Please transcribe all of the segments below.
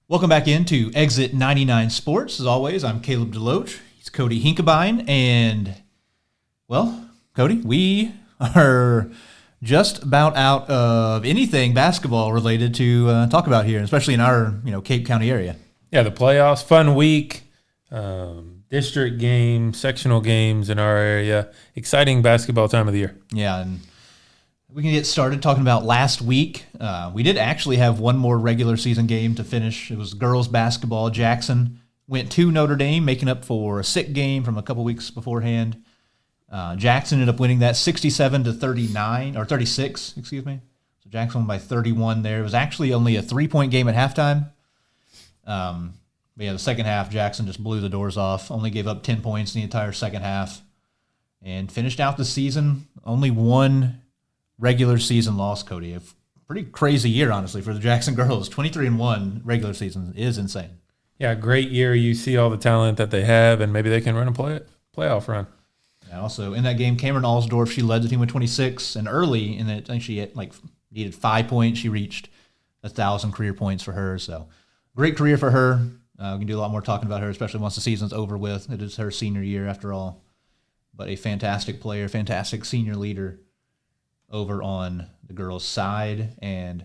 Welcome back into Exit 99 Sports. As always, I'm Caleb Deloach. He's Cody Hinkabine. And, well, Cody, we are just about out of anything basketball related to talk about here, especially in our Cape County area. Yeah, the playoffs, fun week, district games, sectional games in our area. Exciting basketball time of the year. Yeah, and we can get started talking about last week. We did actually have one more regular season game to finish. It was girls basketball. Jackson went to Notre Dame, making up for a sick game from a couple weeks beforehand. Jackson ended up winning that 67-39, or 36, excuse me. So Jackson won by 31 there. It was actually only a 3-point game at halftime. But yeah, the second half, Jackson just blew the doors off, only gave up 10 points in the entire second half, and finished out the season only one regular season loss, Cody. A pretty crazy year, honestly, for the Jackson girls. 23-1 regular season is insane. Yeah, great year. You see all the talent that they have, and maybe they can run a playoff run. And also, in that game, Cameron Alsdorf, she led the team with 26, and early in it, I think she needed 5 points. She reached 1,000 career points for her, so great career for her. We can do a lot more talking about her, especially once the season's over with. It is her senior year, after all. But a fantastic player, fantastic senior leader over on the girls' side. And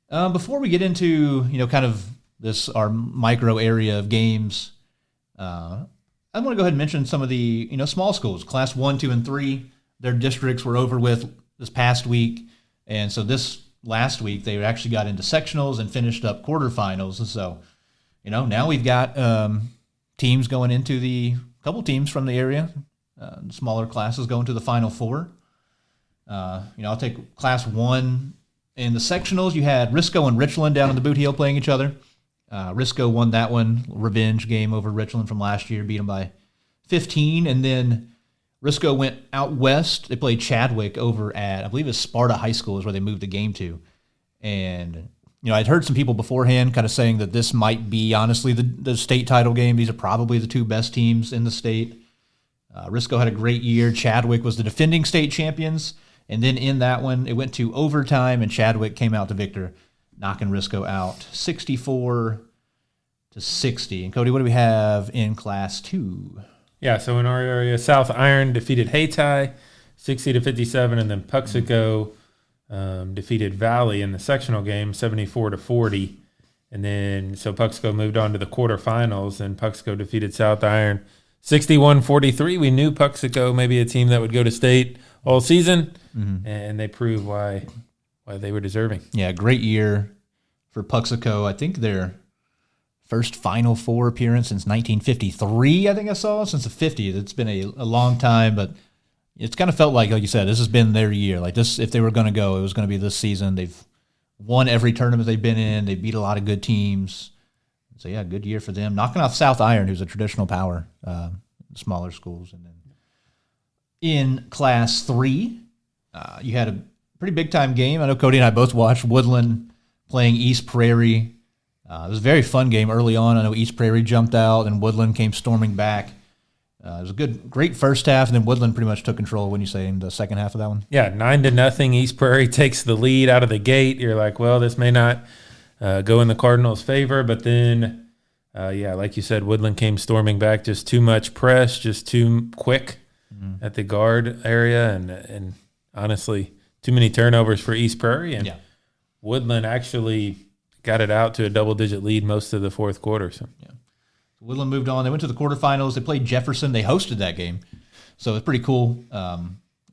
before we get into, kind of this, our micro area of games, I want to go ahead and mention some of the, small schools. Class 1, 2, and 3, their districts were over with this past week. And so this last week, they actually got into sectionals and finished up quarterfinals. And so, now we've got teams going into couple teams from the area, smaller classes going to the Final Four. I'll take Class 1. In the sectionals, you had Risco and Richland down in the Boot Heel playing each other. Risco won that one, revenge game over Richland from last year, beat them by 15. And then Risco went out west. They played Chadwick over at, I believe it's Sparta High School is where they moved the game to. And, I'd heard some people beforehand kind of saying that this might be, honestly, the state title game. These are probably the two best teams in the state. Risco had a great year. Chadwick was the defending state champions. And then in that one, it went to overtime, and Chadwick came out the victor, knocking Risco out 64-60. And Cody, what do we have in Class 2? Yeah, so in our area, South Iron defeated Hayti 60-57, and then Puxico defeated Valley in the sectional game 74-40. And then so Puxico moved on to the quarterfinals, and Puxico defeated South Iron 61-43. We knew Puxico may be a team that would go to state all season, and they proved why they were deserving. Yeah, great year for Puxico. I think their first Final Four appearance since 1953, I think I saw, since the 50s. It's been a long time, but it's kind of felt like you said, this has been their year. Like this, if they were going to go, it was going to be this season. They've won every tournament they've been in. They beat a lot of good teams. So, yeah, good year for them. Knocking off South Iron, who's a traditional power, smaller schools. And then in Class 3, you had a pretty big-time game. I know Cody and I both watched Woodland playing East Prairie. It was a very fun game early on. I know East Prairie jumped out, and Woodland came storming back. It was a great first half, and then Woodland pretty much took control, wouldn't you say, in the second half of that one? Yeah, 9-0. East Prairie takes the lead out of the gate. You're like, well, this may not go in the Cardinals' favor, but then, like you said, Woodland came storming back. Just too much press, just too quick at the guard area, and honestly, too many turnovers for East Prairie. And Woodland actually got it out to a double-digit lead most of the fourth quarter. So Woodland moved on. They went to the quarterfinals. They played Jefferson. They hosted that game, so it's pretty cool. A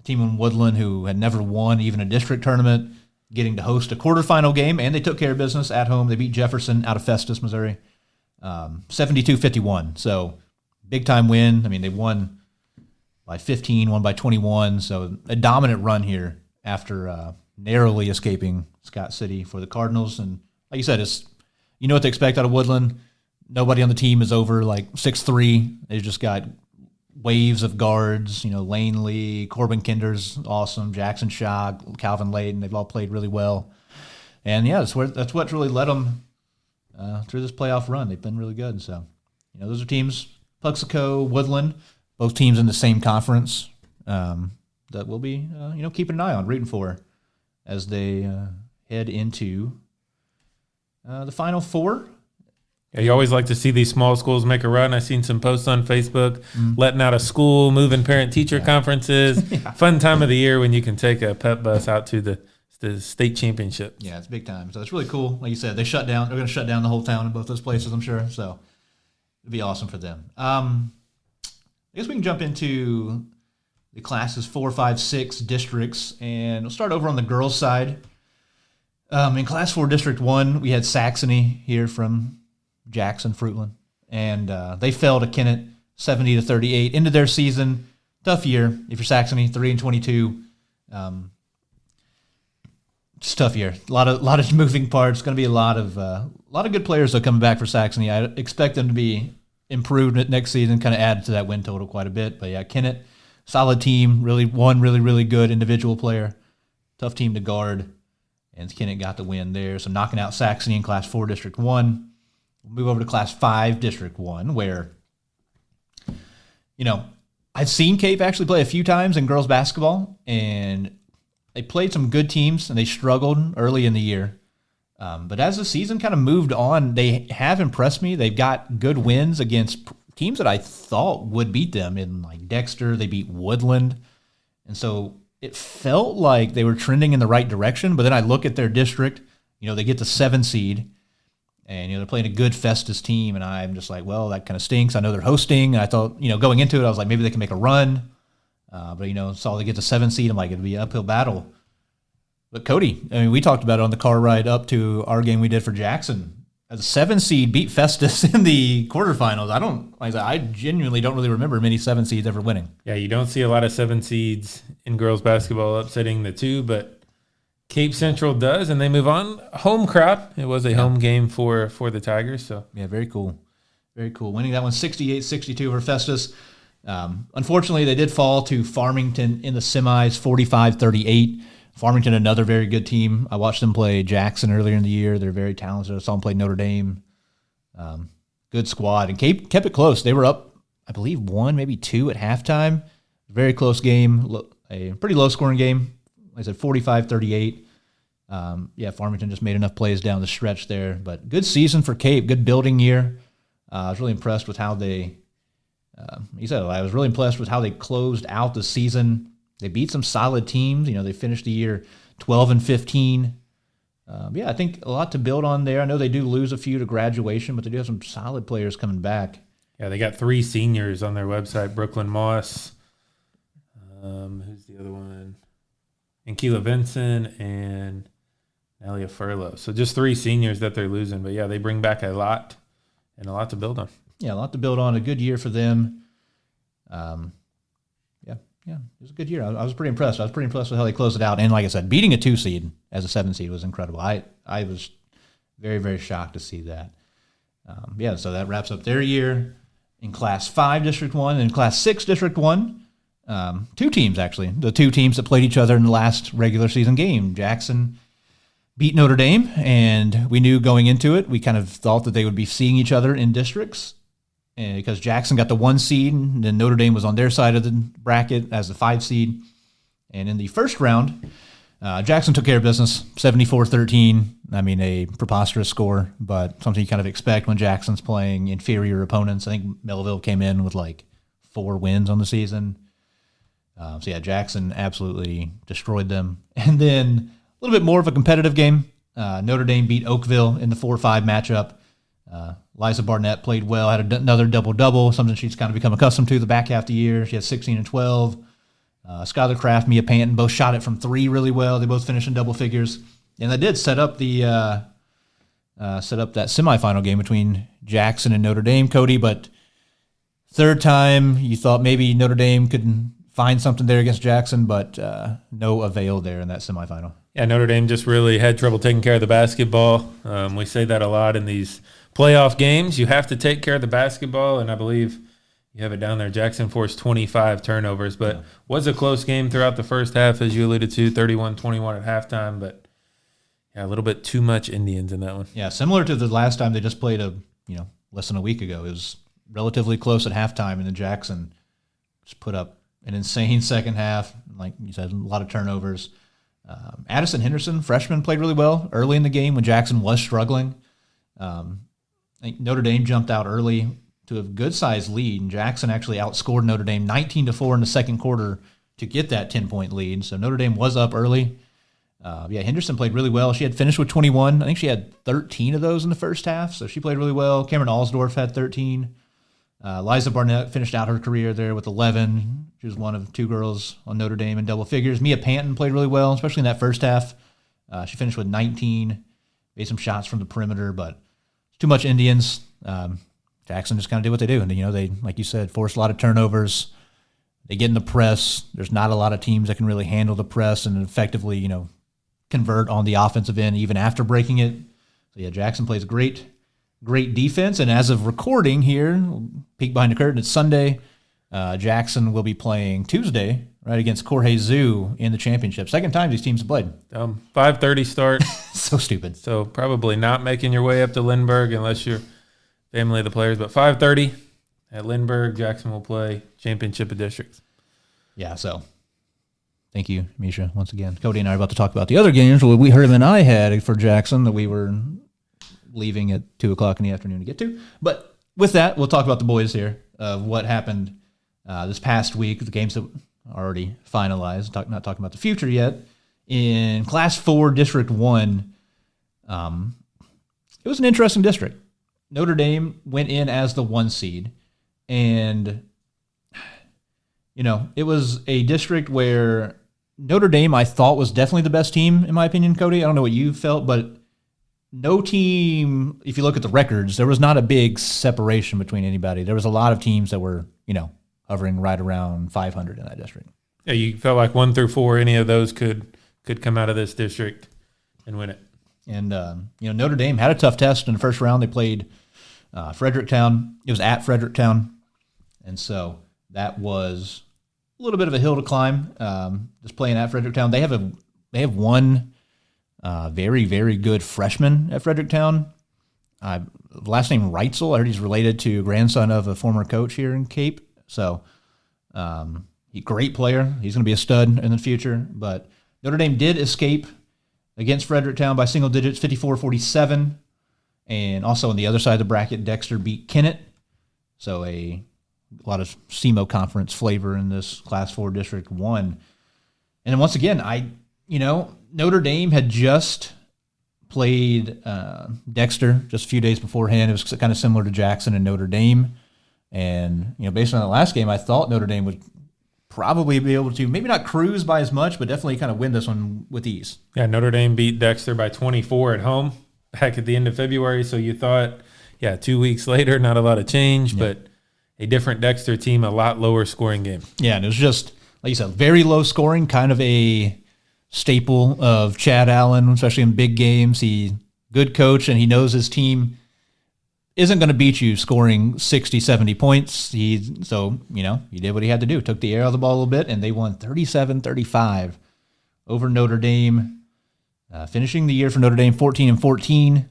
team in Woodland who had never won even a district tournament, getting to host a quarterfinal game, and they took care of business at home. They beat Jefferson out of Festus, Missouri, 72-51. So big-time win. I mean, they won by 15, won by 21, so a dominant run here after narrowly escaping Scott City for the Cardinals. And like you said, it's what to expect out of Woodland. Nobody on the team is over 6'3". They've just got waves of guards, Lane Lee, Corbin Kinder's awesome, Jackson Shaw, Calvin Layden. They've all played really well. And, that's what's really led them through this playoff run. They've been really good. So, those are teams, Puxico, Woodland, both teams in the same conference that we'll be, keeping an eye on, rooting for as they head into the Final Four. Yeah, you always like to see these small schools make a run. I've seen some posts on Facebook, letting out a school, moving parent-teacher conferences. Fun time of the year when you can take a pep bus out to the state championship. Yeah, it's big time. So it's really cool. Like you said, they're going to shut down the whole town in both those places, I'm sure. So it'd be awesome for them. I guess we can jump into the classes 4, 5, 6 districts, and we'll start over on the girls' side. In Class 4, District 1, we had Saxony here from Jackson, Fruitland, and they fell to Kennett 70-38. Into their season, tough year. If you're Saxony, 3-22, just tough year. A lot of moving parts. Going to be a lot of good players though coming back for Saxony. I expect them to be improved next season, kind of add to that win total quite a bit. But yeah, Kennett, solid team. Really one really good individual player. Tough team to guard, and Kennett got the win there. So knocking out Saxony in Class 4, District 1. We'll move over to Class 5, District 1, where, I've seen Cape actually play a few times in girls basketball, and they played some good teams, and they struggled early in the year. But as the season kind of moved on, they have impressed me. They've got good wins against teams that I thought would beat them. In like Dexter, they beat Woodland. And so it felt like they were trending in the right direction. But then I look at their district, they get the 7 seed. And, they're playing a good Festus team, and I'm just like, well, that kind of stinks. I know they're hosting. And I thought, going into it, I was like, maybe they can make a run. But, saw they get the 7 seed. I'm like, it'd be an uphill battle. But Cody, we talked about it on the car ride up to our game we did for Jackson. As a 7 seed, beat Festus in the quarterfinals. I genuinely don't really remember many 7 seeds ever winning. Yeah, you don't see a lot of 7 seeds in girls basketball upsetting the 2, but Cape Central does, and they move on. Home crop. It was a home game for the Tigers. So yeah, very cool. Very cool. Winning that one 68-62 over Festus. Unfortunately, they did fall to Farmington in the semis 45-38. Farmington, another very good team. I watched them play Jackson earlier in the year. They're very talented. I saw them play Notre Dame. Good squad. And Cape kept it close. They were up, I believe, 1, maybe 2 at halftime. Very close game. A pretty low-scoring game. Like I said, 45-38. Farmington just made enough plays down the stretch there. But good season for Cape. Good building year. I was really impressed with how they I was really impressed with how they closed out the season. They beat some solid teams. They finished the year 12-15. I think a lot to build on there. I know they do lose a few to graduation, but they do have some solid players coming back. Yeah, they got 3 seniors on their website. Brooklyn Moss. Who's the other one? And Keela Vinson and Nelia Furlow. So just 3 seniors that they're losing. But, yeah, they bring back a lot and a lot to build on. Yeah, a lot to build on. A good year for them. It was a good year. I was pretty impressed. I was pretty impressed with how they closed it out. And like I said, beating a 2 seed as a 7 seed was incredible. I was very, very shocked to see that. So that wraps up their year in Class 5, District 1. And in Class 6, District 1, 2 teams, actually. The 2 teams that played each other in the last regular season game. Jackson beat Notre Dame, and we knew going into it, we kind of thought that they would be seeing each other in districts. And because Jackson got the 1 seed, and then Notre Dame was on their side of the bracket as the 5 seed. And in the first round, Jackson took care of business, 74-13. A preposterous score, but something you kind of expect when Jackson's playing inferior opponents. I think Melville came in with like 4 wins on the season. Jackson absolutely destroyed them. And then a little bit more of a competitive game. Notre Dame beat Oakville in the 4-5 matchup. Liza Barnett played well, had another double-double, something she's kind of become accustomed to the back half of the year. She had 16 and 12. Skylar Kraft, Mia Panton both shot it from 3 really well. They both finished in double figures. And that did set up that semifinal game between Jackson and Notre Dame, Cody. But third time, you thought maybe Notre Dame could find something there against Jackson, but no avail there in that semifinal. Yeah, Notre Dame just really had trouble taking care of the basketball. We say that a lot in these playoff games. You have to take care of the basketball, and I believe you have it down there. Jackson forced 25 turnovers, but was a close game throughout the first half, as you alluded to, 31-21 at halftime. But, a little bit too much Indians in that one. Yeah, similar to the last time they just played less than a week ago. It was relatively close at halftime, and then Jackson just put up an insane second half. Like you said, a lot of turnovers. Addison Henderson, freshman, played really well early in the game when Jackson was struggling. I think Notre Dame jumped out early to a good-sized lead, and Jackson actually outscored Notre Dame 19-4 in the second quarter to get that 10-point lead. So Notre Dame was up early. Henderson played really well. She had finished with 21. I think she had 13 of those in the first half, so she played really well. Cameron Alsdorf had 13. Liza Barnett finished out her career there with 11. She was one of two girls on Notre Dame in double figures. Mia Panton played really well, especially in that first half. She finished with 19, made some shots from the perimeter, but too much Indians. Jackson just kind of did what they do. And, they, like you said, forced a lot of turnovers. They get in the press. There's not a lot of teams that can really handle the press and effectively, convert on the offensive end even after breaking it. So, Jackson plays great defense. And as of recording here, peek behind the curtain, it's Sunday. Jackson will be playing Tuesday, right, against Jorge Zoo in the championship. Second time these teams have played. 5:30 start. So stupid. So probably not making your way up to Lindbergh unless you're family of the players. But 5:30 at Lindbergh, Jackson will play championship of districts. Yeah, so thank you, Misha, once again. Cody and I are about to talk about the other games we heard and I had for Jackson that we were leaving at 2 o'clock in the afternoon to get to. But with that, we'll talk about the boys here of what happened this past week, the games that are already finalized, not talking about the future yet. In Class 4, District 1, it was an interesting district. Notre Dame went in as the 1 seed, and it was a district where Notre Dame, I thought, was definitely the best team, in my opinion, Cody. I don't know what you felt, but no team, if you look at the records, there was not a big separation between anybody. There was a lot of teams that were, hovering right around 500 in that district. Yeah, you felt like 1 through 4, any of those could come out of this district and win it. And, Notre Dame had a tough test in the first round. They played Fredericktown. It was at Fredericktown. And so that was a little bit of a hill to climb, just playing at Fredericktown. They have one very, very good freshman at Fredericktown. Last name Reitzel. I heard he's related to grandson of a former coach here in Cape. So great player. He's going to be a stud in the future. But Notre Dame did escape against Fredericktown by single digits, 54-47. And also on the other side of the bracket, Dexter beat Kennett. So a lot of SEMO conference flavor in this Class 4 District 1. And then once again, Notre Dame had just played Dexter just a few days beforehand. It was kind of similar to Jackson and Notre Dame. And, based on the last game, I thought Notre Dame would probably be able to maybe not cruise by as much, but definitely kind of win this one with ease. Yeah, Notre Dame beat Dexter by 24 at home back at the end of February. So you thought, 2 weeks later, not a lot of change, but a different Dexter team, a lot lower scoring game. Yeah, and it was just, like you said, very low scoring, kind of a staple of Chad Allen, especially in big games. He good coach, and he knows his team isn't going to beat you scoring 60, 70 points. He did what he had to do. Took the air out of the ball a little bit, and they won 37-35 over Notre Dame. Finishing the year for Notre Dame 14-14.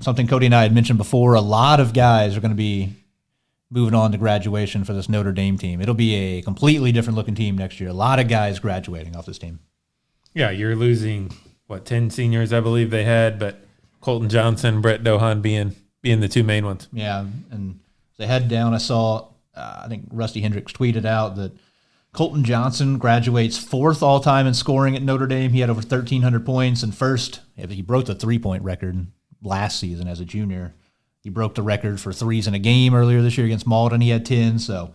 Something Cody and I had mentioned before, a lot of guys are going to be moving on to graduation for this Notre Dame team. It'll be a completely different looking team next year. A lot of guys graduating off this team. Yeah, you're losing, 10 seniors I believe they had, but Colton Johnson, Brett Dohan being the two main ones. Yeah, and as they head down, I saw, I think Rusty Hendricks tweeted out that Colton Johnson graduates 4th all-time in scoring at Notre Dame. He had over 1,300 points, and first, he broke the three-point record last season as a junior. He broke the record for threes in a game earlier this year against Malden. He had 10, so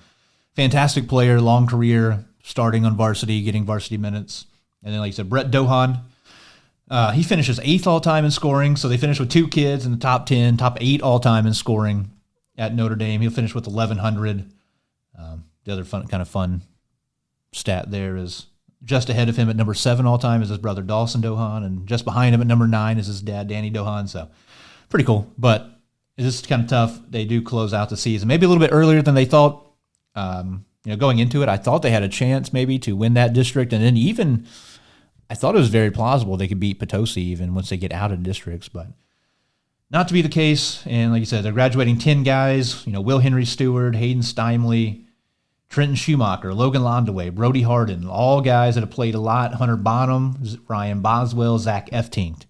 fantastic player, long career, starting on varsity, getting varsity minutes. And then, like you said, Brett Dohan, he finishes 8th all-time in scoring, so they finished with 2 kids in the top 10, top 8 all-time in scoring at Notre Dame. He'll finish with 1,100. The other fun stat there is just ahead of him at number 7 all-time is his brother Dawson Dohan, and just behind him at number 9 is his dad, Danny Dohan. So pretty cool, but it's just kind of tough. They do close out the season maybe a little bit earlier than they thought. Going into it, I thought they had a chance maybe to win that district, and then even I thought it was very plausible they could beat Potosi even once they get out of districts, but not to be the case. And like you said, they're graduating 10 guys, Will Henry Stewart, Hayden Steinley, Trenton Schumacher, Logan Londaway, Brody Harden, all guys that have played a lot. Hunter Bonham, Ryan Boswell, Zach Eftinct.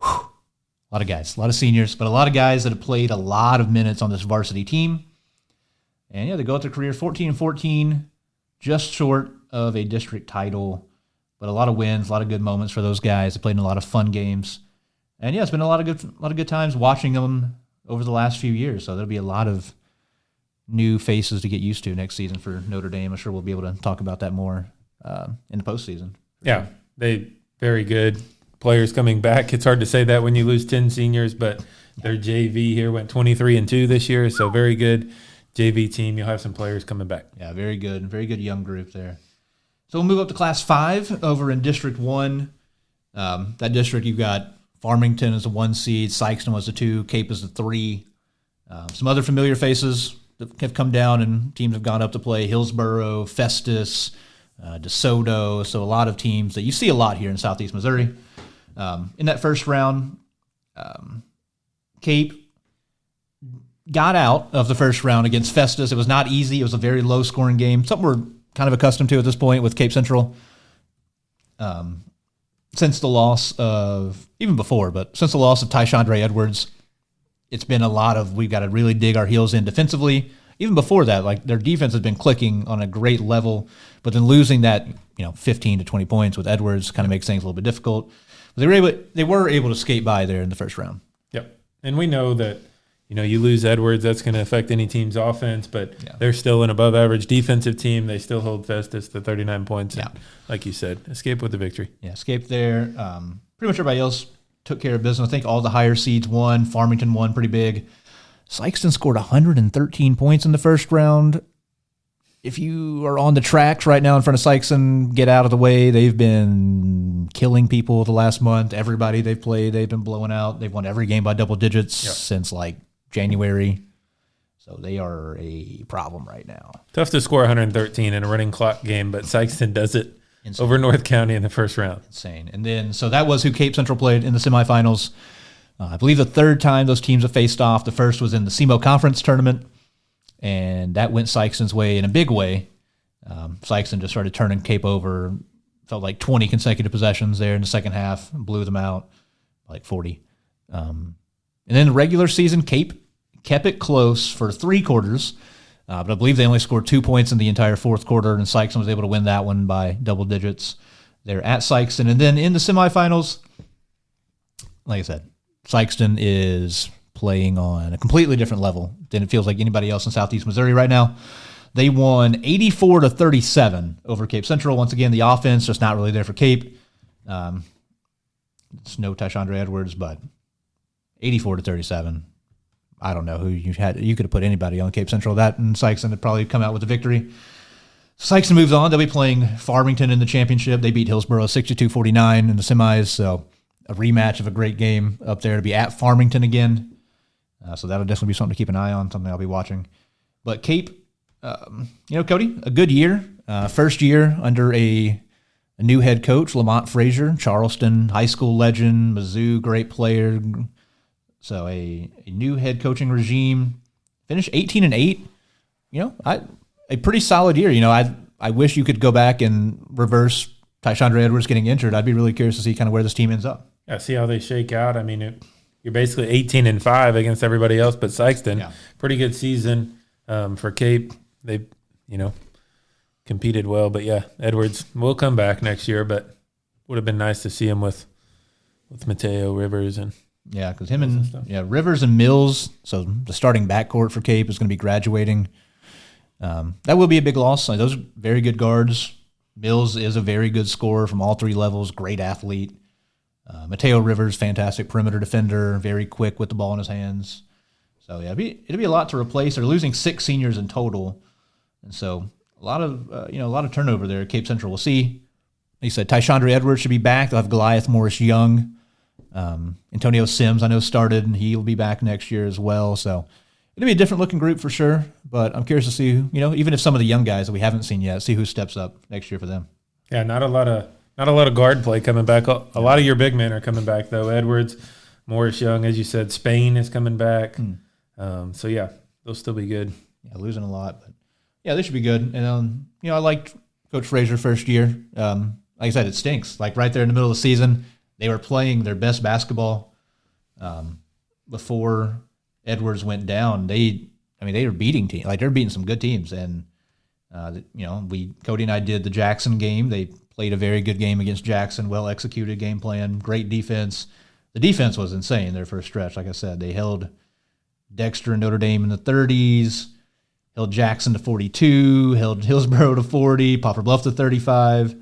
A A lot of guys, a lot of seniors, but a lot of guys that have played a lot of minutes on this varsity team. And yeah, they go out their career 14-14, just short of a district title, but a lot of wins, a lot of good moments for those guys. They played in a lot of fun games. And yeah, it's been a lot of good times watching them over the last few years. So there'll be a lot of new faces to get used to next season for Notre Dame. I'm sure we'll be able to talk about that more in the postseason. Yeah, they very good players coming back. It's hard to say that when you lose 10 seniors, but their JV here went 23-2 this year, so very good JV team. You'll have some players coming back. Yeah, very good young group there. So we'll move up to Class 5 over in District 1. That district, you've got Farmington as a 1 seed, Sikeston was a 2, Cape is a 3. Some other familiar faces that have come down and teams have gone up to play, Hillsboro, Festus, DeSoto. So a lot of teams that you see a lot here in Southeast Missouri. In that first round, Cape got out of the first round against Festus. It was not easy. It was a very low-scoring game, something we're kind of accustomed to at this point with Cape Central. Since the loss of, even before, but since the loss of Tyshandre Edwards, it's been a lot of we've got to really dig our heels in defensively. Even before that, like their defense has been clicking on a great level, but then losing that 15 to 20 points with Edwards kind of makes things a little bit difficult. But they were able to skate by there in the first round. Yep, and we know that you lose Edwards, that's going to affect any team's offense, but they're still an above-average defensive team. They still hold Festus to 39 points. And, like you said, escape with the victory. Yeah, escape there. Pretty much everybody else took care of business. I think all the higher seeds won. Farmington won pretty big. Sikeston scored 113 points in the first round. If you are on the tracks right now in front of Sikeston, get out of the way. They've been killing people the last month. Everybody they've played, they've been blowing out. They've won every game by double digits since January. So they are a problem right now. Tough to score 113 in a running clock game, but Sikeston does it over North County in the first round. Insane. And then, so that was who Cape Central played in the semifinals. I believe the third time those teams have faced off. The first was in the SEMO conference tournament, and that went Sikeston's way in a big way. Sikeston just started turning Cape over. Felt like 20 consecutive possessions there in the second half, blew them out like 40. And then the regular season, Cape kept it close for 3 quarters, but I believe they only scored 2 points in the entire fourth quarter, and Sikeston was able to win that one by double digits. They're at Sikeston. And then in the semifinals, like I said, Sikeston is playing on a completely different level than it feels like anybody else in Southeast Missouri right now. They won 84-37 over Cape Central. Once again, the offense just not really there for Cape. It's no Tyshandre Edwards, but 84-37. I don't know who you had. You could have put anybody on Cape Central. That and Sikeston would probably come out with a victory. Sikeston moves on. They'll be playing Farmington in the championship. They beat Hillsboro 62-49 in the semis. So a rematch of a great game up there to be at Farmington again. So that'll definitely be something to keep an eye on, something I'll be watching. But Cape, Cody, a good year. First year under a new head coach, Lamont Frazier, Charleston high school legend, Mizzou, great player. So a new head coaching regime. Finished 18-8. A pretty solid year. I wish you could go back and reverse Tyshandre Edwards getting injured. I'd be really curious to see kind of where this team ends up. Yeah, see how they shake out. I mean, you're basically 18-5 against everybody else but Sikeston. Yeah. Pretty good season for Cape. They, competed well. But, yeah, Edwards will come back next year, but would have been nice to see him with Mateo, Rivers, and yeah, because him and Rivers and Mills, so the starting backcourt for Cape is going to be graduating. That will be a big loss. Those are very good guards. Mills is a very good scorer from all 3 levels, great athlete. Mateo Rivers, fantastic perimeter defender, very quick with the ball in his hands. So, yeah, it'll be a lot to replace. They're losing 6 seniors in total. And so a lot of turnover there at Cape Central. We'll see. Like you said, Tyshandre Edwards should be back. They'll have Goliath Morris Young. Antonio Sims, I know, started, and he'll be back next year as well. So it'll be a different-looking group for sure. But I'm curious to see, even if some of the young guys that we haven't seen yet, see who steps up next year for them. Yeah, not a lot of guard play coming back. A lot of your big men are coming back, though. Edwards, Morris Young, as you said, Spain is coming back. So, yeah, they'll still be good. Yeah, losing a lot. But, yeah, they should be good. And, I liked Coach Frazier first year. Like I said, it stinks. Like right there in the middle of the season, they were playing their best basketball. before Edwards went down, they were beating teams. Like, they're beating some good teams. And, Cody and I did the Jackson game. They played a very good game against Jackson, well-executed game plan, great defense. The defense was insane their first stretch. Like I said, they held Dexter and Notre Dame in the 30s, held Jackson to 42, held Hillsborough to 40, Poplar Bluff to 35.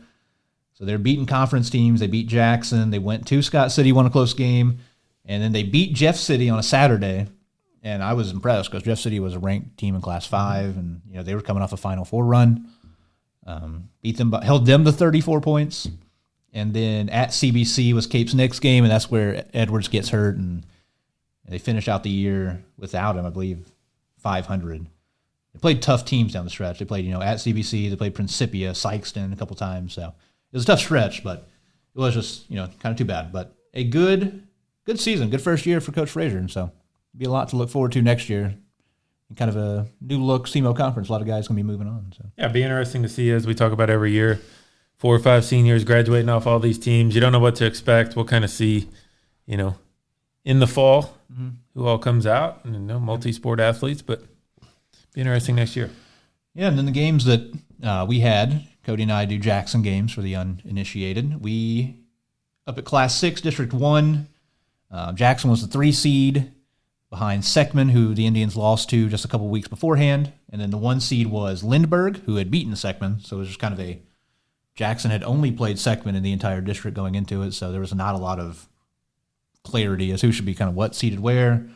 So they're beating conference teams. They beat Jackson. They went to Scott City, won a close game, and then they beat Jeff City on a Saturday. And I was impressed because Jeff City was a ranked team in Class 5, and they were coming off a Final Four run. Beat them, held them to 34 points. And then at CBC was Cape's next game, and that's where Edwards gets hurt, and they finish out the year without him, I believe, 500. They played tough teams down the stretch. They played, at CBC, they played Principia, Sykeston a couple times. So it was a tough stretch, but it was just, kind of too bad. But a good season, good first year for Coach Frazier, and so be a lot to look forward to next year. Kind of a new look SEMO conference. A lot of guys going to be moving on. So yeah, be interesting to see, as we talk about every year, 4 or 5 seniors graduating off all these teams. You don't know what to expect. We'll kind of see, in the fall, who all comes out, and multi-sport athletes, but be interesting next year. Yeah, and then the games that we had, Cody and I do Jackson games for the uninitiated. We, up at Class 6, District 1, Jackson was the 3 seed behind Seckman, who the Indians lost to just a couple weeks beforehand. And then the 1 seed was Lindbergh, who had beaten Seckman. So it was just kind of Jackson had only played Seckman in the entire district going into it, so there was not a lot of clarity as who should be kind of what seeded where.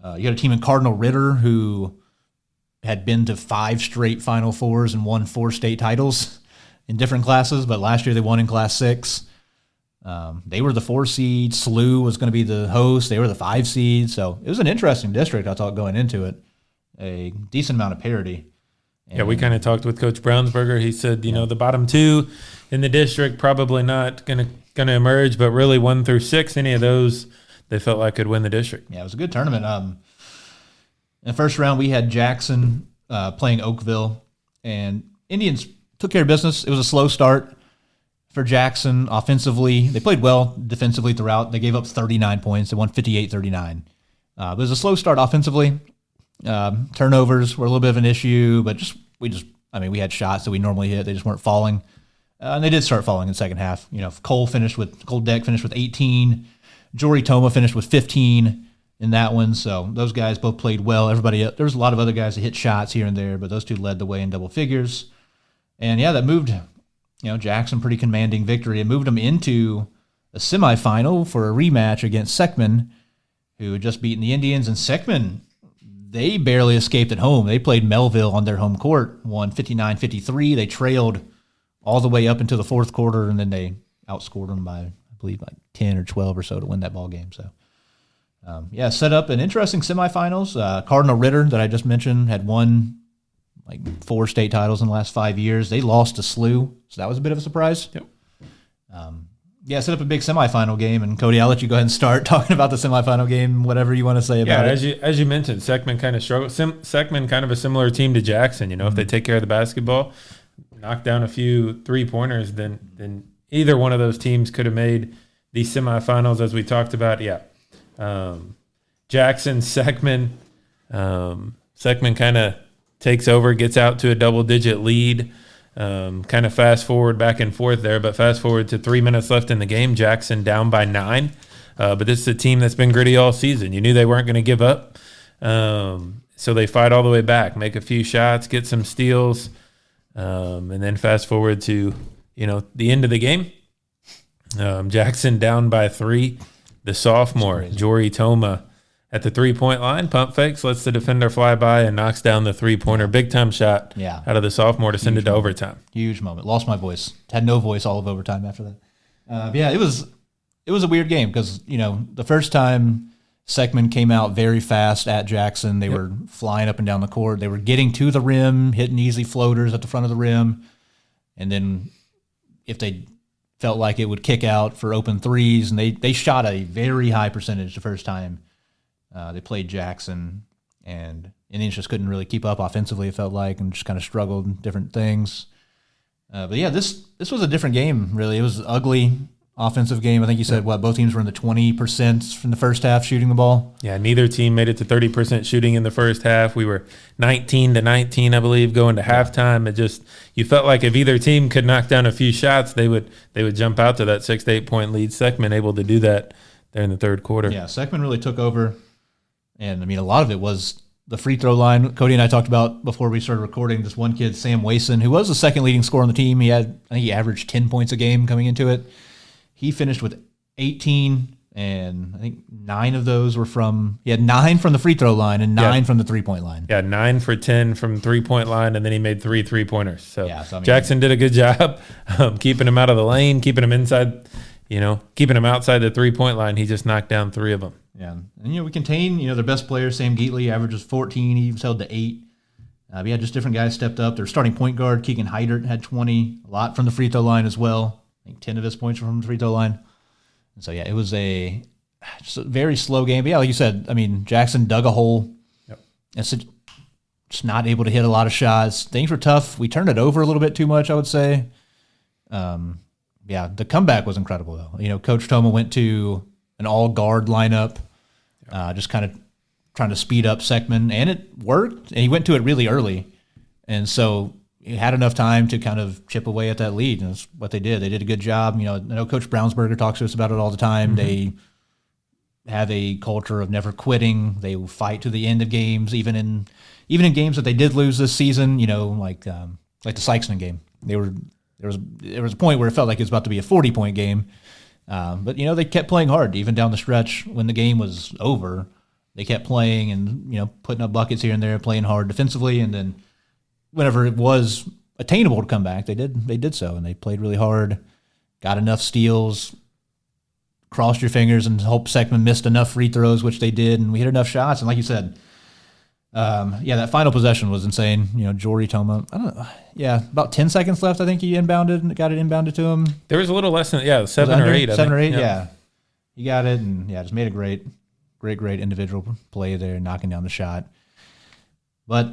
You had a team in Cardinal Ritter who had been to 5 straight Final Fours and won 4 state titles in different classes, but last year they won in Class 6. They were the 4 seed. SLU was going to be the host. They were the 5 seed. So it was an interesting district, I thought, going into it. A decent amount of parity. And we kind of talked with Coach Brownsberger. He said, the bottom 2 in the district probably not going to emerge, but really 1 through 6, any of those they felt like could win the district. Yeah, it was a good tournament. In the first round, we had Jackson playing Oakville, and Indians took care of business. It was a slow start for Jackson offensively. They played well defensively throughout. They gave up 39 points. They won 58-39. It was a slow start offensively. Turnovers were a little bit of an issue, but we had shots that we normally hit. They just weren't falling. And they did start falling in the second half. Cole Deck finished with 18. Jory Toma finished with 15 in that one. So those guys both played well. There was a lot of other guys that hit shots here and there, but those 2 led the way in double figures. And yeah, that moved, Jackson pretty commanding victory. It moved them into a semifinal for a rematch against Seckman, who had just beaten the Indians. And Seckman, they barely escaped at home. They played Melville on their home court, won 59-53. They trailed all the way up into the 4th quarter, and then they outscored them by, I believe, like 10 or 12 or so to win that ball game. So, set up an interesting semifinals. Cardinal Ritter, that I just mentioned, had won like 4 state titles in the last 5 years. They lost to SLU, so that was a bit of a surprise. Yep. Set up a big semifinal game, and Cody, I'll let you go ahead and start talking about the semifinal game, whatever you want to say about it. Yeah, as you mentioned, Seckman kind of struggled. Seckman kind of a similar team to Jackson. If they take care of the basketball, knock down a few 3-pointers, then either one of those teams could have made the semifinals, as we talked about. Yeah, Jackson, Seckman. Seckman kind of takes over, gets out to a double-digit lead. Kind of fast forward back and forth there, but fast forward to 3 minutes left in the game. Jackson down by 9. But this is a team that's been gritty all season. You knew they weren't going to give up. So they fight all the way back, make a few shots, get some steals, and then fast forward to, the end of the game. Jackson down by 3. The sophomore, Jory Toma, at the 3-point line, pump fakes, lets the defender fly by and knocks down the 3-pointer. Big time shot out of the sophomore to send it to overtime. Huge moment. Lost my voice. Had no voice all of overtime after that. It was a weird game because, the first time Seckman came out very fast at Jackson, they were flying up and down the court. They were getting to the rim, hitting easy floaters at the front of the rim. And then if they felt like it would kick out for open threes, and they shot a very high percentage the first time they played Jackson, and Indians just couldn't really keep up offensively, it felt like, and just kind of struggled in different things. This was a different game, really. It was ugly offensive game. I think you said, both teams were in the 20% from the first half shooting the ball? Yeah, neither team made it to 30% shooting in the first half. We were 19-19, I believe, going to halftime. You felt like if either team could knock down a few shots, they would jump out to that 6 to 8 point lead. Seckman able to do that there in the third quarter. Yeah, Seckman really took over. And, I mean, a lot of it was the free throw line. Cody and I talked about before we started recording this one kid, Sam Wason, who was the second leading scorer on the team. I think he averaged 10 points a game coming into it. He finished with 18, and I think 9 of those were he had 9 from the free throw line and 9 from the 3-point line. Yeah, 9 for 10 from 3-point line, and then he made 3 3-pointers. So, I mean, Jackson did a good job keeping him out of the lane, keeping him inside, keeping him outside the 3-point line. He just knocked down 3 of them. Yeah, and we contain, their best player, Sam Geatley, averages 14. He was held to 8. Just different guys stepped up. Their starting point guard, Keegan Heidert, had 20, a lot from the free throw line as well. I think 10 of his points were from the free throw line. And so, it was just a very slow game. But, like you said, I mean, Jackson dug a hole. Yep. And just not able to hit a lot of shots. Things were tough. We turned it over a little bit too much, I would say. The comeback was incredible, though. Coach Toma went to an all-guard lineup. Just kind of trying to speed up Seckman, and it worked. And he went to it really early, and so he had enough time to kind of chip away at that lead. And that's what they did. They did a good job. I know Coach Brownsberger talks to us about it all the time. Mm-hmm. They have a culture of never quitting. They will fight to the end of games, even in games that they did lose this season. Like the Sykeston game. There was a point where it felt like it was about to be a 40-point game. But they kept playing hard even down the stretch when the game was over. They kept playing and putting up buckets here and there, playing hard defensively, and then whenever it was attainable to come back, they did so, and they played really hard, got enough steals, crossed your fingers and hope Seckman missed enough free throws, which they did, and we hit enough shots. And like you said, that final possession was insane. Jory Toma, I don't know. Yeah, about 10 seconds left. I think he inbounded and got it inbounded to him. There was a little less than 7 or 8. 7 or 8, yeah. He got it and just made a great individual play there, knocking down the shot. But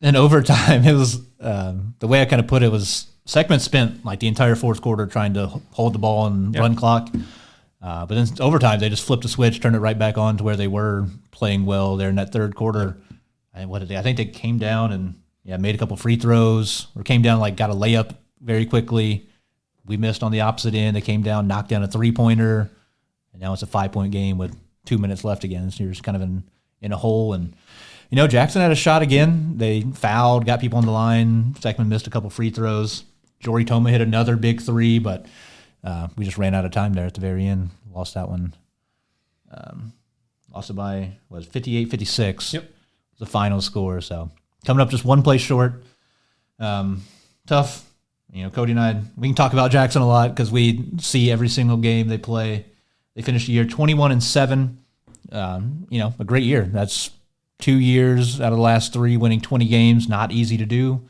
in overtime, it was the way I kind of put it was Seckman spent like the entire fourth quarter trying to hold the ball and run clock. But then overtime, they just flipped the switch, turned it right back on to where they were playing well there in that third quarter. And what did they? I think they came down and made a couple free throws, or came down got a layup very quickly. We missed on the opposite end. They came down, knocked down a 3-pointer, and now it's a 5-point game with 2 minutes left again. So you're just kind of in a hole. And Jackson had a shot again. They fouled, got people on the line. Seckman missed a couple free throws. Jory Toma hit another big 3, but we just ran out of time there at the very end. Lost that one. Lost it by 58-56. Yep. The final score. So coming up just one play short. Tough. Cody and I, we can talk about Jackson a lot because we see every single game they play. They finished the year 21-7. A great year. That's 2 years out of the last 3 winning 20 games. Not easy to do,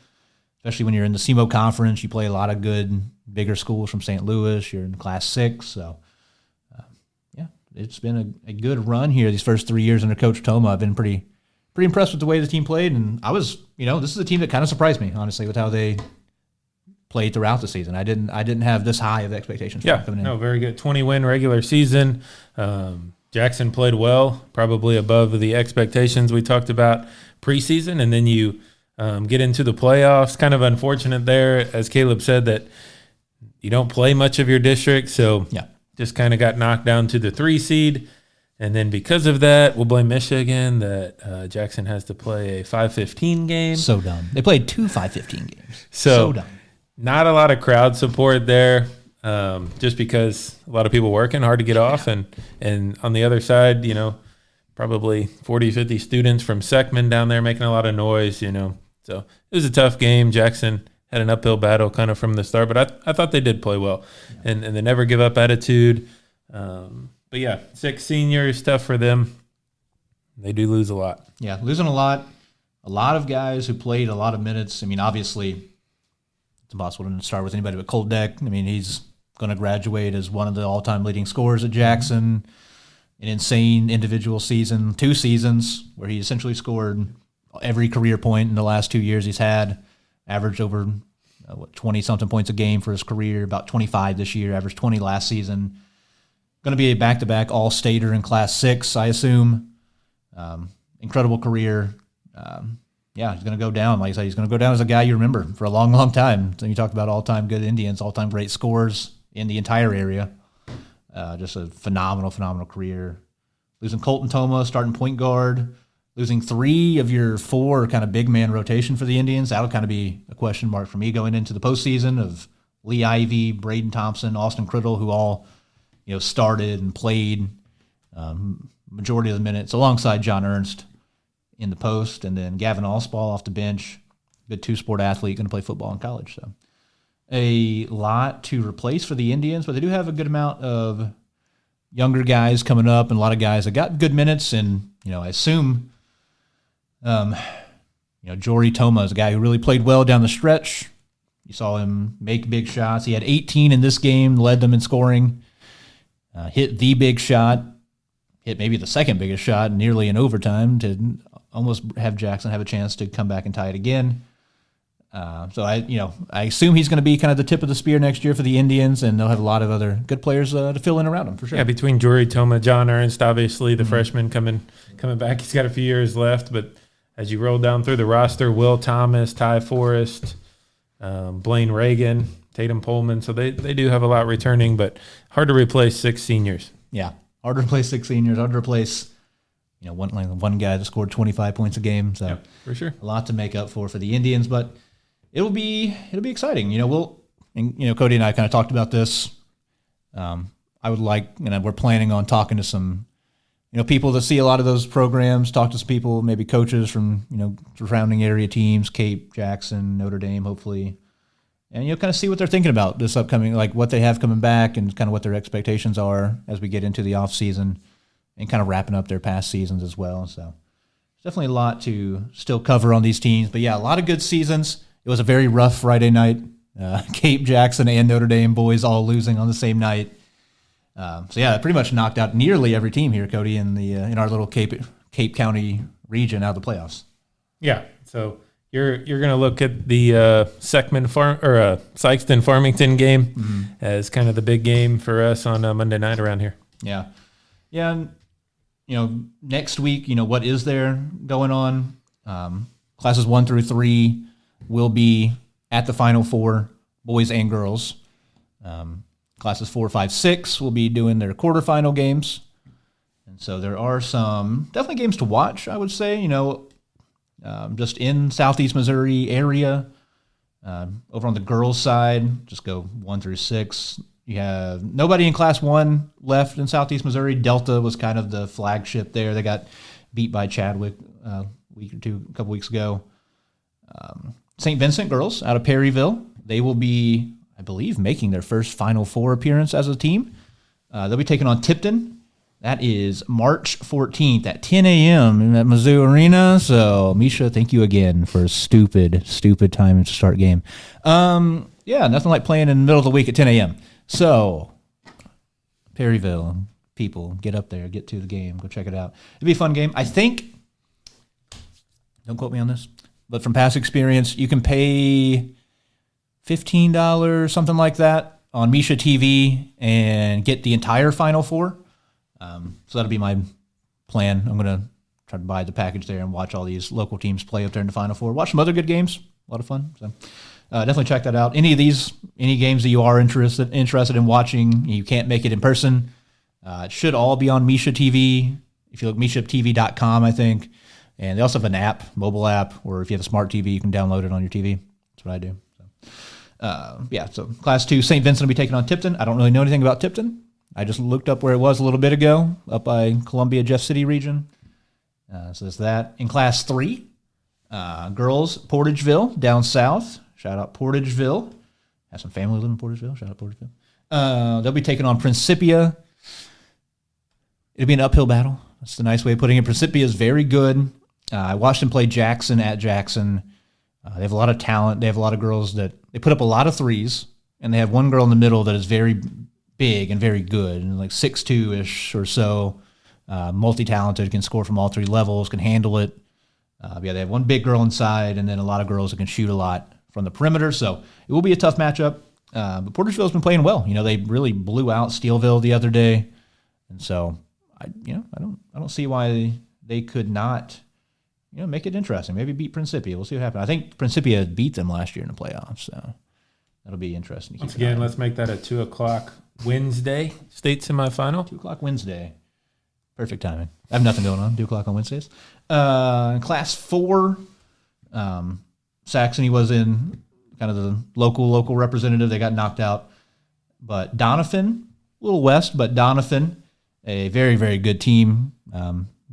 especially when you're in the SEMO conference. You play a lot of good, bigger schools from St. Louis. You're in Class 6. So, it's been a good run here these first 3 years under Coach Toma. I've been pretty impressed with the way the team played, and I was, this is a team that kind of surprised me, honestly, with how they played throughout the season. I didn't have this high of expectations for coming in. No, very good. 20-win regular season. Jackson played well, probably above the expectations we talked about preseason, and then you get into the playoffs. Kind of unfortunate there, as Caleb said, that you don't play much of your district, so just kind of got knocked down to the 3 seed. And then because of that, we'll blame Michigan that Jackson has to play a 5-15 game. So dumb. They played 2 5-15 games. So dumb. Not a lot of crowd support there, just because a lot of people working hard to get off. And on the other side, probably 40, 50 students from Seckman down there making a lot of noise, So it was a tough game. Jackson had an uphill battle kind of from the start, but I thought they did play well. And the never give up attitude. But 6 seniors, tough for them. They do lose a lot. Yeah, losing a lot. A lot of guys who played a lot of minutes. I mean, obviously, it's impossible to start with anybody but Koldeck. I mean, he's going to graduate as one of the all-time leading scorers at Jackson. An insane individual season, 2 seasons where he essentially scored every career point in the last 2 years he's had, averaged over 20-something points a game for his career, about 25 this year, averaged 20 last season. Going to be a back-to-back All-Stater in Class 6, I assume. Incredible career. He's going to go down. Like I said, he's going to go down as a guy you remember for a long, long time. So you talked about all-time good Indians, all-time great scores in the entire area. Just a phenomenal, phenomenal career. Losing Colton Toma, starting point guard. Losing 3 of your 4 kind of big man rotation for the Indians. That'll kind of be a question mark for me going into the postseason of Lee Ivey, Braden Thompson, Austin Criddle, who all started and played majority of the minutes alongside John Ernst in the post, and then Gavin Allspaw off the bench, good 2-sport athlete, going to play football in college. So a lot to replace for the Indians, but they do have a good amount of younger guys coming up and a lot of guys that got good minutes. And, I assume, Jory Toma is a guy who really played well down the stretch. You saw him make big shots. He had 18 in this game, led them in scoring, hit the big shot, hit maybe the second biggest shot nearly in overtime to almost have Jackson have a chance to come back and tie it again. So I assume he's going to be kind of the tip of the spear next year for the Indians, and they'll have a lot of other good players to fill in around him for sure. Yeah, between Jory Toma, John Ernst, obviously the freshman coming back. He's got a few years left, but as you roll down through the roster, Will Thomas, Ty Forrest, Blaine Reagan, Tatum Pullman. So they do have a lot returning, but hard to replace 6 seniors. Yeah, hard to replace 6 seniors. Hard to replace one guy that scored 25 points a game. So yeah, for sure, a lot to make up for the Indians, but it'll be exciting. Cody and I kind of talked about this. I would like, we're planning on talking to some, people that see a lot of those programs, talk to some people, maybe coaches from, surrounding area teams, Cape, Jackson, Notre Dame, hopefully. And, kind of see what they're thinking about this upcoming, like what they have coming back and kind of what their expectations are as we get into the off season and kind of wrapping up their past seasons as well. So definitely a lot to still cover on these teams, but yeah, a lot of good seasons. It was a very rough Friday night. Cape, Jackson, and Notre Dame boys all losing on the same night. It pretty much knocked out nearly every team here, Cody, in our little Cape County region out of the playoffs. Yeah, so you're going to look at the Sykeston Farmington game as kind of the big game for us on Monday night around here. Yeah, and next week, what is there going on? Classes 1 through 3 will be at the Final Four, boys and girls. Classes 4, 5, 6 will be doing their quarterfinal games. And so there are some definitely games to watch, I would say, just in Southeast Missouri area. Over on the girls' side, just go 1 through 6. You have nobody in Class 1 left in Southeast Missouri. Delta was kind of the flagship there. They got beat by Chadwick a couple weeks ago. St. Vincent girls out of Perryville, they will be, I believe, making their first Final Four appearance as a team. They'll be taking on Tipton. That is March 14th at 10 a.m. at Mizzou Arena. So, Misha, thank you again for a stupid time to start game. Nothing like playing in the middle of the week at 10 a.m. So, Perryville people, get up there, get to the game, go check it out. It'll be a fun game. I think, don't quote me on this, but from past experience, you can pay $15, something like that, on Misha TV and get the entire Final Four. So that'll be my plan. I'm going to try to buy the package there and watch all these local teams play up there in the Final Four. Watch some other good games. A lot of fun. So definitely check that out. Any games that you are interested in watching, you can't make it in person, it should all be on Misha TV. If you look, mishatv.com, I think. And they also have an app, mobile app, or if you have a smart TV, you can download it on your TV. That's what I do. So Class 2, St. Vincent will be taking on Tipton. I don't really know anything about Tipton. I just looked up where it was a little bit ago, up by Columbia, Jeff City region. So there's that. In Class 3, girls, Portageville, down south. Shout out Portageville. Have some family living in Portageville. Shout out Portageville. They'll be taking on Principia. It'll be an uphill battle. That's the nice way of putting it. Principia is very good. I watched them play Jackson at Jackson. They have a lot of talent. They have a lot of girls that they put up a lot of threes, and they have one girl in the middle that is very big and very good, and like 6'2" or so, multi-talented, can score from all 3 levels, can handle it. They have one big girl inside, and then a lot of girls that can shoot a lot. from the perimeter. So it will be a tough matchup. But Portersville's been playing well. They really blew out Steelville the other day, and so I don't see why they could not, make it interesting. Maybe beat Principia. We'll see what happens. I think Principia beat them last year in the playoffs, so that'll be interesting. Once again, let's make that a 2:00 Wednesday state semifinal. 2:00 Wednesday. Perfect timing. I have nothing going on. 2:00 on Wednesdays. Class 4, Saxony was in kind of the local representative. They got knocked out. But Doniphan, a little west, but Doniphan, a very, very good team,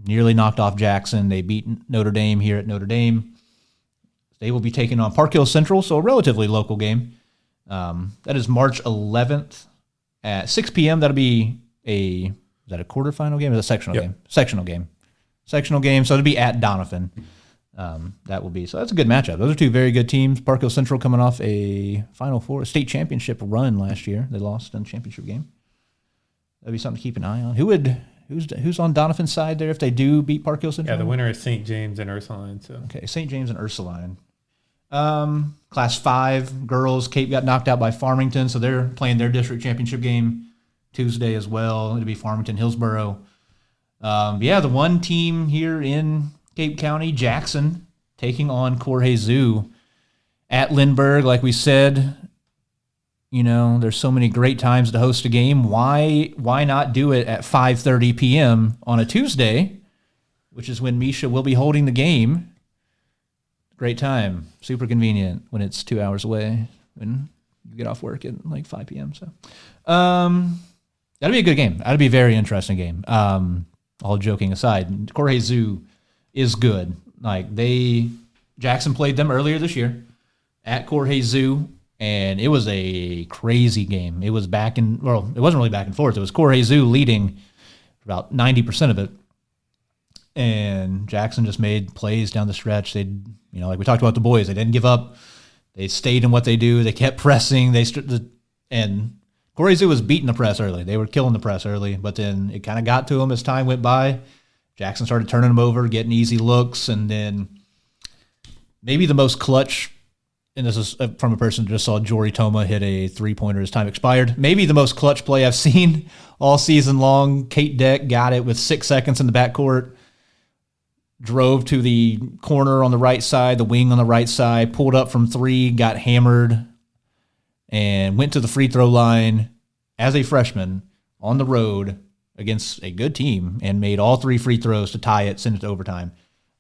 nearly knocked off Jackson. They beat Notre Dame here at Notre Dame. They will be taking on Park Hill Central, so a relatively local game. That is March 11th at 6 p.m. That'll be is that a quarterfinal game or a sectional game? Sectional game. Sectional game, so it'll be at Doniphan. That will be, so that's a good matchup. Those are two very good teams. Park Hill Central coming off a Final Four, state championship run last year. They lost in the championship game. That'd be something to keep an eye on. Who's on Doniphan's side there if they do beat Park Hill Central? Yeah, the winner is St. James and Ursuline. So okay, St. James and Ursuline. Class 5 girls, Cape got knocked out by Farmington, so they're playing their district championship game Tuesday as well. It'll be Farmington Hillsborough. The one team here in Cape County, Jackson, taking on Corhezu at Lindbergh. Like we said, there's so many great times to host a game. Why not do it at 5:30 p.m. on a Tuesday, which is when Misha will be holding the game? Great time. Super convenient when it's 2 hours away, when you get off work at like 5 p.m. So that'll be a good game. That'll be a very interesting game. All joking aside, Corhezu is good. Jackson played them earlier this year at Corhezu, and it was a crazy game. It was it wasn't really back and forth. It was Corhezu leading about 90% of it, and Jackson just made plays down the stretch. They, like we talked about the boys, they didn't give up. They stayed in what they do. They kept pressing. And Corhezu was beating the press early. They were killing the press early, but then it kind of got to them as time went by. Jackson started turning them over, getting easy looks, and then maybe the most clutch, and this is from a person who just saw Jory Toma hit a three-pointer as time expired, maybe the most clutch play I've seen all season long. Kate Deck got it with 6 seconds in the backcourt, drove to the corner on the right side, the wing on the right side, pulled up from 3, got hammered, and went to the free throw line as a freshman on the road against a good team and made all 3 free throws to tie it, send it to overtime.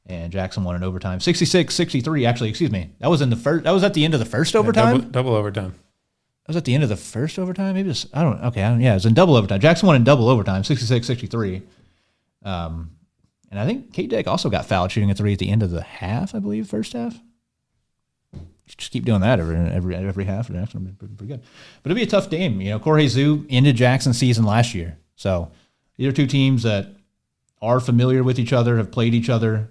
And Jackson won in overtime. 66-63, actually, excuse me. That was at the end of the first overtime? Double overtime. That was at the end of the first overtime? Maybe it was in double overtime. Jackson won in double overtime, 66-63. And I think Kate Deck also got fouled shooting a 3 at the end of the half, I believe, first half. Just keep doing that every half. That's going to be pretty good. But it'll be a tough game. Corhezu ended Jackson's season last year. So these are two teams that are familiar with each other, have played each other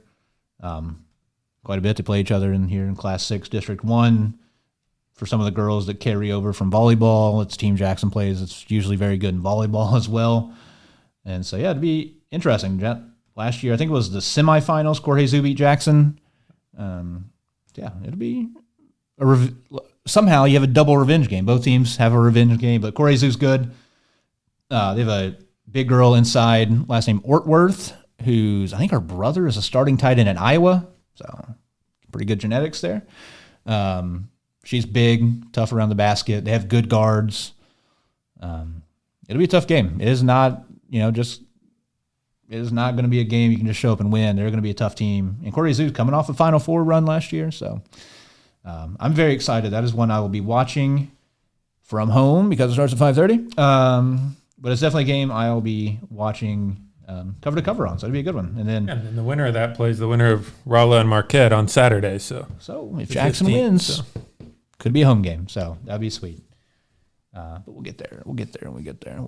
quite a bit. They play each other here in Class 6, District 1. For some of the girls that carry over from volleyball, it's Team Jackson plays. It's usually very good in volleyball as well. And so, it'd be interesting. Last year, I think it was the semifinals, Corhezu beat Jackson. It'll be somehow you have a double revenge game. Both teams have a revenge game, but Corhezu's good. They have a big girl inside, last name Ortworth, who's, I think her brother is a starting tight end in Iowa, so pretty good genetics there. She's big, tough around the basket. They have good guards. It'll be a tough game. It is not, it is not going to be a game you can just show up and win. They're going to be a tough team. And Corhezu's coming off a Final Four run last year, so I'm very excited. That is one I will be watching from home because it starts at 5:30. But it's definitely a game I'll be watching cover to cover on, so it'll be a good one. And then the winner of that plays the winner of Rolla and Marquette on Saturday. So if Jackson wins, could be a home game. So that'd be sweet. But we'll get there. We'll get there.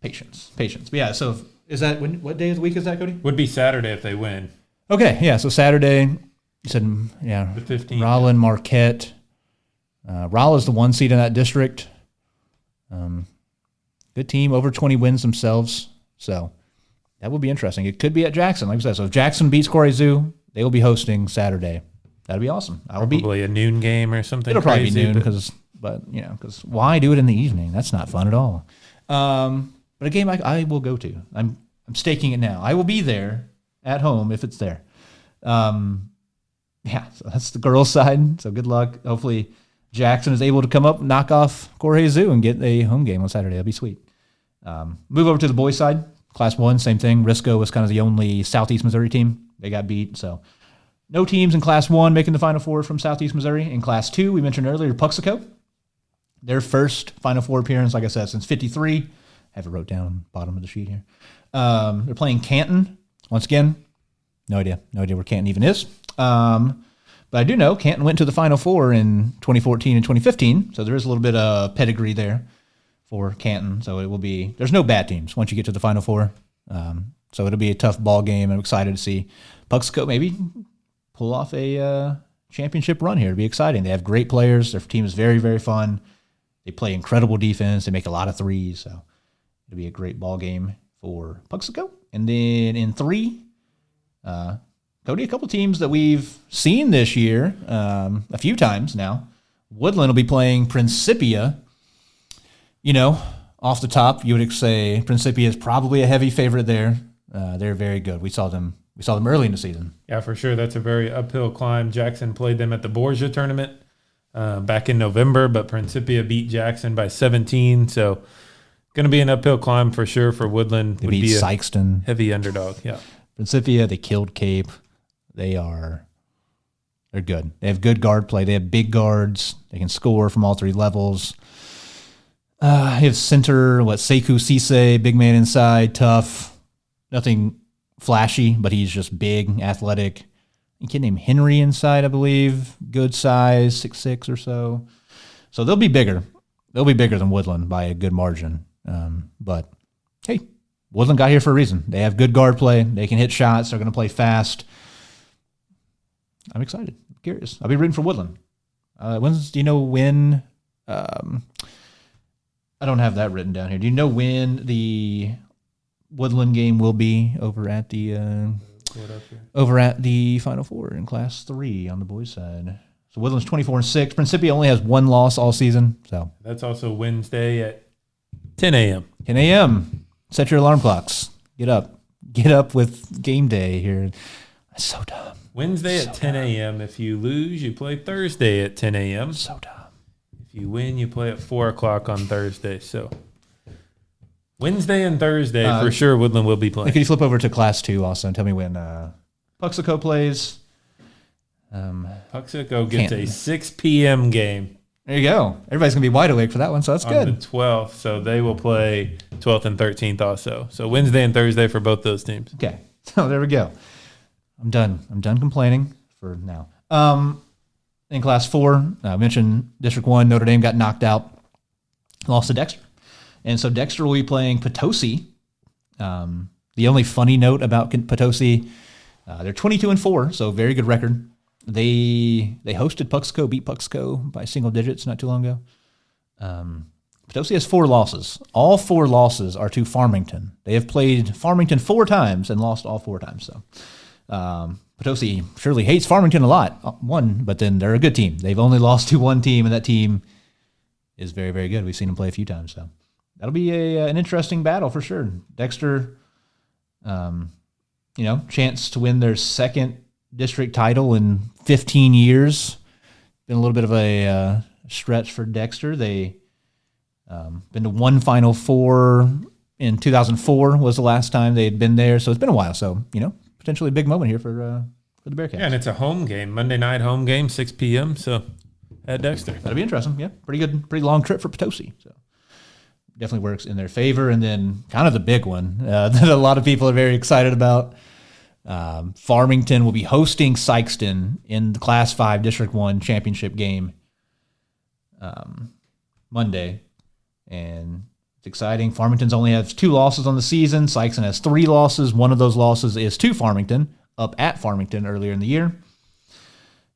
Patience. But yeah. So is that what day of the week is that, Cody? Would be Saturday if they win. Okay. Yeah. So Saturday, you said the 15th. Rolla and Marquette. Rolla's the 1 seed in that district. Good team, over 20 wins themselves. So that will be interesting. It could be at Jackson, like I said. So if Jackson beats Corhezu, they will be hosting Saturday That'd be awesome. I will be. Probably a noon game or something. It'll probably be crazy, noon because why do it in the evening? That's not fun at all. But a game I will go to. I'm staking it now. I will be there at home if it's there. Yeah, so that's the girls' side. So good luck. Hopefully Jackson is able to come up, knock off Jorge Zoo, and get a home game on Saturday. That'd be sweet. Move over to the boys' side. Class 1, same thing. Risco was kind of the only Southeast Missouri team. They got beat, so no teams in Class 1 making the Final Four from Southeast Missouri. In Class 2, we mentioned earlier, Puxico. Their first Final Four appearance, like I said, since 53. I have it wrote down bottom of the sheet here. They're playing Canton. Once again, no idea where Canton even is. But I do know Canton went to the Final Four in 2014 and 2015, so there is a little bit of pedigree there for Canton. So it will be, there's no bad teams once you get to the Final Four. So it'll be a tough ball game. I'm excited to see Puxico maybe pull off a championship run here. It'll be exciting. They have great players. Their team is very, very fun. They play incredible defense. They make a lot of threes. So it'll be a great ball game for Puxico. And then in 3, Cody, a couple teams that we've seen this year a few times now. Woodland will be playing Principia. You know, off the top, you would say Principia is probably a heavy favorite there. They're very good. We saw them early in the season. Yeah, for sure. That's a very uphill climb. Jackson played them at the Borgia tournament back in November, but Principia beat Jackson by 17. So going to be an uphill climb for sure for Woodland. They beat Sykeston. Heavy underdog, yeah. Principia, they killed Cape. They're good. They have good guard play. They have big guards. They can score from all 3 levels. He has center, Sekou Cisse, big man inside, tough. Nothing flashy, but he's just big, athletic. A kid named Henry inside, I believe. Good size, 6'6" or so. So they'll be bigger. They'll be bigger than Woodland by a good margin. But, hey, Woodland got here for a reason. They have good guard play. They can hit shots. They're going to play fast. I'm excited. I'm curious. I'll be rooting for Woodland. Do you know when? I don't have that written down here. Do you know when the Woodland game will be over at the Final Four in Class 3 on the boys' side? So Woodland's 24-6. Principia only has 1 loss all season. So that's also Wednesday at 10 a.m. 10 a.m. Set your alarm clocks. Get up. Get up with game day here. That's so dumb. Wednesday at 10 a.m. If you lose, you play Thursday at 10 a.m. So dumb. If you win, you play at 4 o'clock on Thursday. So Wednesday and Thursday, for sure, Woodland will be playing. Could you flip over to Class 2 also and tell me when Puxico plays? Puxico gets a 6 p.m. game. There you go. Everybody's going to be wide awake for that one, so that's good. On the 12th, so they will play 12th and 13th also. So Wednesday and Thursday for both those teams. Okay. So there we go. I'm done complaining for now. In Class 4, I mentioned District 1, Notre Dame got knocked out, lost to Dexter. And so Dexter will be playing Potosi. The only funny note about Potosi, they're 22-4, so very good record. They hosted Puxico, beat Puxico by single digits not too long ago. Potosi has 4 losses. All 4 losses are to Farmington. They have played Farmington 4 times and lost all 4 times. So Potosi surely hates Farmington a lot, but then they're a good team. They've only lost to 1 team, and that team is very, very good. We've seen them play a few times. So that'll be an interesting battle for sure. Dexter, chance to win their 2nd district title in 15 years. Been a little bit of a stretch for Dexter. They been to 1 Final Four in 2004 was the last time they had been there. So it's been a while. So, potentially a big moment here for the Bearcats. Yeah, and it's a home game, Monday night home game, 6 p.m. So at Dexter. That'll be interesting. Yeah, pretty long trip for Potosi. So definitely works in their favor. And then kind of the big one that a lot of people are very excited about. Farmington will be hosting Sykeston in the Class 5 District 1 championship game Monday. And it's exciting. Farmington's only has 2 losses on the season. Sykeston has 3 losses. One of those losses is to Farmington, up at Farmington earlier in the year.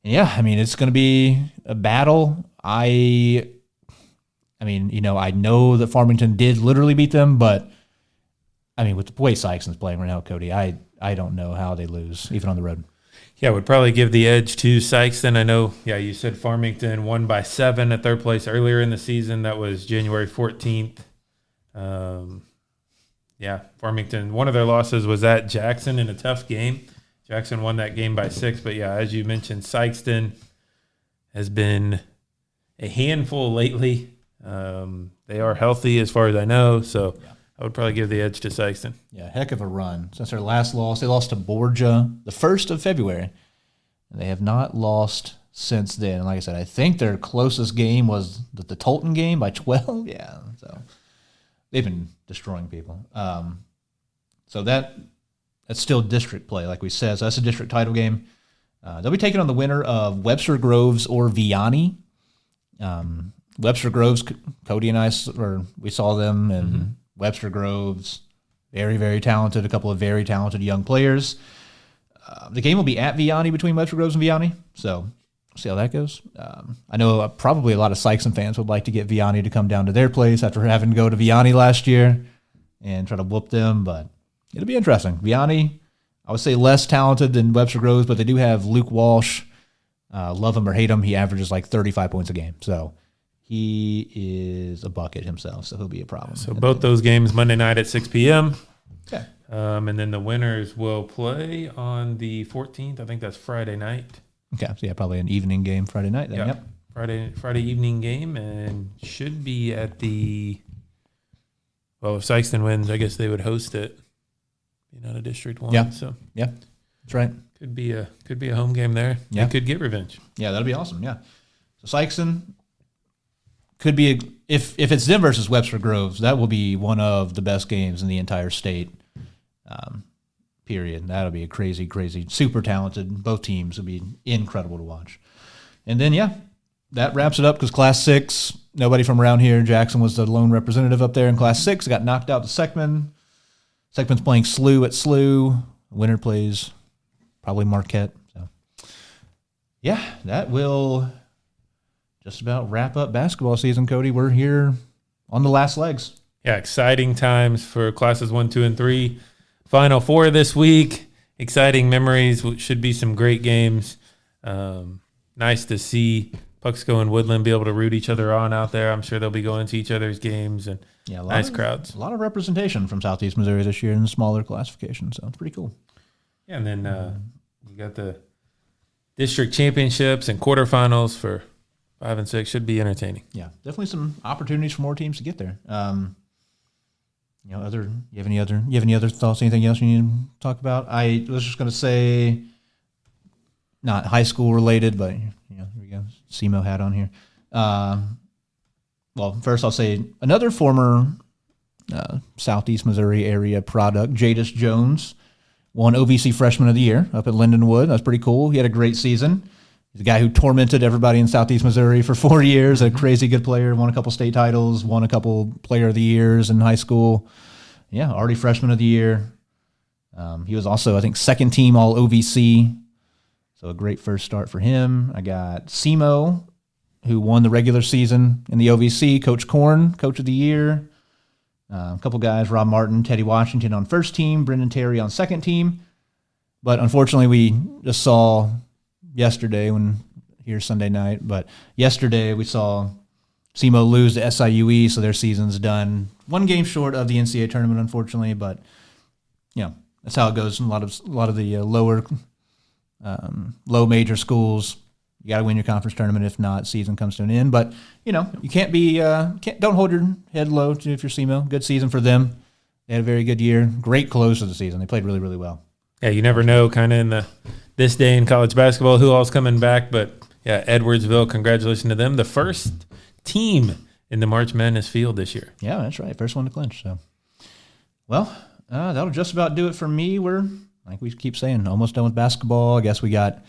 And yeah, it's going to be a battle. I know that Farmington did literally beat them, but with the way Sykeston's playing right now, Cody, I don't know how they lose, even on the road. Yeah, would probably give the edge to Sykeston. I know, you said Farmington won by 7 at third place earlier in the season. That was January 14th. Farmington, one of their losses was at Jackson in a tough game. Jackson won that game by 6. But, as you mentioned, Sykeston has been a handful lately. They are healthy as far as I know, so I would probably give the edge to Sykeston. Yeah, heck of a run. Since their last loss, they lost to Borgia the 1st of February. And they have not lost since then. And like I said, I think their closest game was the Tolton game by 12. Yeah, so they've been destroying people. So that's still district play, like we said. So that's a district title game. They'll be taking on the winner of Webster Groves or Vianney. Webster Groves, Cody and I, we saw them, and Webster Groves, very, very talented, a couple of very talented young players. The game will be at Vianney, between Webster Groves and Vianney, so we'll see how that goes. I know probably a lot of Sykeston fans would like to get Vianney to come down to their place after having to go to Vianney last year and try to whoop them, but it'll be interesting. Vianney, I would say less talented than Webster Groves, but they do have Luke Walsh. Love him or hate him, he averages like 35 points a game, so he is a bucket himself, so he'll be a problem. So both those games Monday night at 6 p.m. Okay. And then the winners will play on the 14th. I think that's Friday night. Okay, so probably an evening game Friday night then. Yep. Friday evening game, and should be at the. Well, if Sykeston wins, I guess they would host it. Not a District 1. Yeah. So yeah, that's right. Could be a home game there. Yeah. They could get revenge. Yeah, that'll be awesome. Yeah. So Sykeston could be if it's them versus Webster Groves, that will be one of the best games in the entire state. Period. That'll be a crazy, crazy, super talented. Both teams will be incredible to watch. And then that wraps it up because Class 6. Nobody from around here. Jackson was the lone representative up there in Class 6. Got knocked out to Seckman. Seckman's playing SLU at SLU. Winner plays probably Marquette. So, that will just about wrap up basketball season, Cody. We're here on the last legs. Yeah, exciting times for classes 1, 2, and 3. Final 4 this week. Exciting memories. Should be some great games. Nice to see Puxco and Woodland be able to root each other on out there. I'm sure they'll be going to each other's games, and nice crowds. A lot of representation from Southeast Missouri this year in the smaller classification, so it's pretty cool. Yeah, and then you got the district championships and quarterfinals for 5 and 6. Should be entertaining. Yeah, definitely some opportunities for more teams to get there. You have any other thoughts? Anything else you need to talk about? I was just going to say, not high school related, but here we go. SEMO hat on here. Well, first I'll say another former Southeast Missouri area product, Jadis Jones, won OVC Freshman of the Year up at Lindenwood. That's pretty cool. He had a great season. He's a guy who tormented everybody in Southeast Missouri for 4 years, a crazy good player, won a couple state titles, won a couple player of the years in high school. Yeah, already freshman of the year. He was also, I think, second team all OVC. So a great first start for him. I got SEMO, who won the regular season in the OVC. Coach Korn, coach of the year. A couple guys, Rob Martin, Teddy Washington on first team, Brendan Terry on second team. But unfortunately, we just saw yesterday, here's Sunday night, but yesterday we saw SEMO lose to SIUE, so their season's done. One game short of the NCAA tournament, unfortunately, but that's how it goes in a lot of the low major schools. You got to win your conference tournament. If not, season comes to an end. But you can't don't hold your head low if you're SEMO. Good season for them. They had a very good year. Great close to the season. They played really, really well. Yeah, you never know kind of in this day in college basketball who all's coming back. But, Edwardsville, congratulations to them. The first team in the March Madness field this year. Yeah, that's right. First one to clinch. So, well, that'll just about do it for me. We're, like we keep saying, almost done with basketball. I guess we got,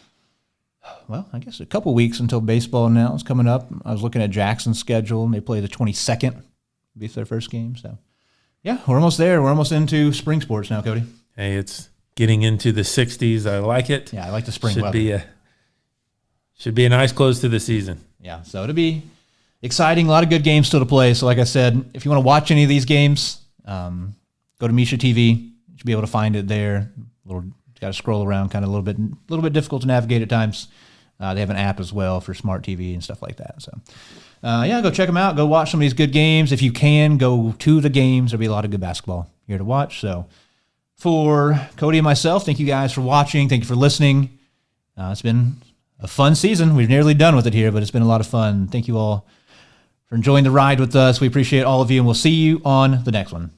a couple weeks until baseball now is coming up. I was looking at Jackson's schedule, and they play the 22nd. Be their first game. So, we're almost there. We're almost into spring sports now, Cody. Hey, it's getting into the 60s. I like it. Yeah, I like the spring weather. Should be a nice close to the season. Yeah, so it'll be exciting. A lot of good games still to play. So like I said, if you want to watch any of these games, go to Misha TV. You should be able to find it there. A little got to scroll around, kind of a little bit difficult to navigate at times. They have an app as well for smart TV and stuff like that. So, go check them out. Go watch some of these good games. If you can, go to the games. There'll be a lot of good basketball here to watch. So, for Cody and myself, thank you guys for watching. Thank you for listening. It's been a fun season. We're nearly done with it here, but it's been a lot of fun. Thank you all for enjoying the ride with us. We appreciate all of you, and we'll see you on the next one.